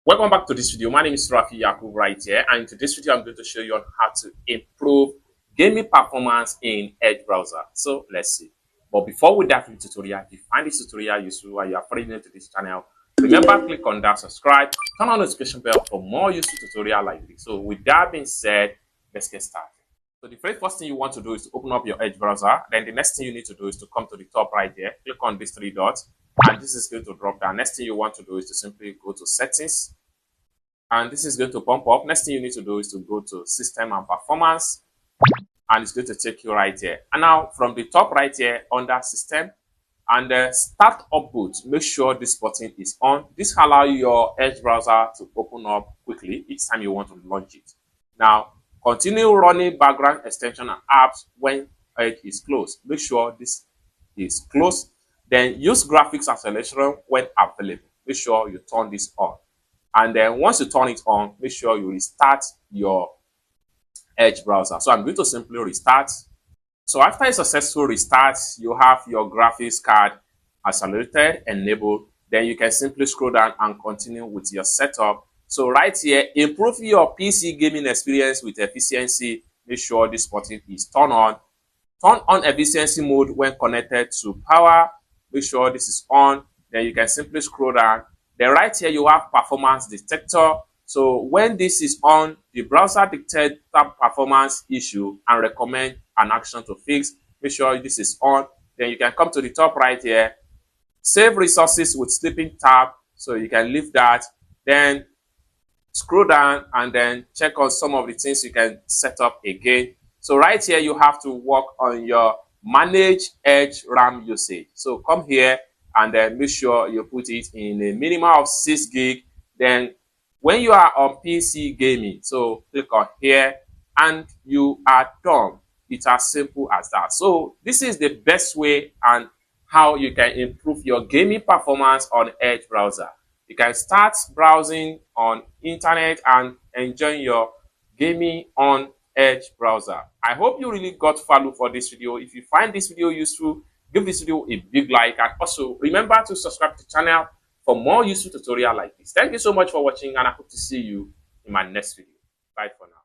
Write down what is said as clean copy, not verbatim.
Welcome back to this video. My name is Rafi Yakub right here, and in today's video I'm going to show you on how to improve gaming performance in Edge browser. So let's see. But before we dive into the tutorial, if you find this tutorial useful or you are pretty new to this channel, remember click on that subscribe, turn on the notification bell for more useful tutorial like this. So with that being said, let's get started. So the very first thing you want to do is to open up your Edge browser. Then the next thing you need to do is to come to the top right here, click on these three dots, and this is going to drop down. Next thing you want to do is to simply go to settings, and this is going to pump up. Next thing you need to do is to go to system and performance, and it's going to take you right here. And now from the top right here under system and start up boot, make sure this button is on. This allows your Edge browser to open up quickly each time you want to launch it. Now continue running background extension and apps when Edge is closed. Make sure this is closed. Then use graphics acceleration when available. Make sure you turn this on. And then once you turn it on, make sure you restart your Edge browser. So I'm going to simply restart. So after a successful restart, you have your graphics card accelerated, enabled. Then you can simply scroll down and continue with your setup. So right here, improve your PC gaming experience with efficiency. Make sure this button is turned on. Turn on efficiency mode when connected to power. Make sure this is on. Then you can simply scroll down. Then right here, you have performance detector. So when this is on, the browser detects that performance issue and recommend an action to fix. Make sure this is on. Then you can come to the top right here, save resources with sleeping tab. So you can leave that. Then scroll down and then check on some of the things you can set up again. So right here, you have to work on your manage Edge RAM usage. So come here and then make sure you put it in a minimum of 6 gig. Then when you are on PC gaming, so click on here and you are done. It's as simple as that. So this is the best way and how you can improve your gaming performance on Edge browser. You can start browsing on internet and enjoy your gaming on Edge browser. I hope you really got value for this video. If you find this video useful, give this video a big like, and also remember to subscribe to the channel for more useful tutorial like this. Thank you so much for watching, and I hope to see you in my next video. Bye for now.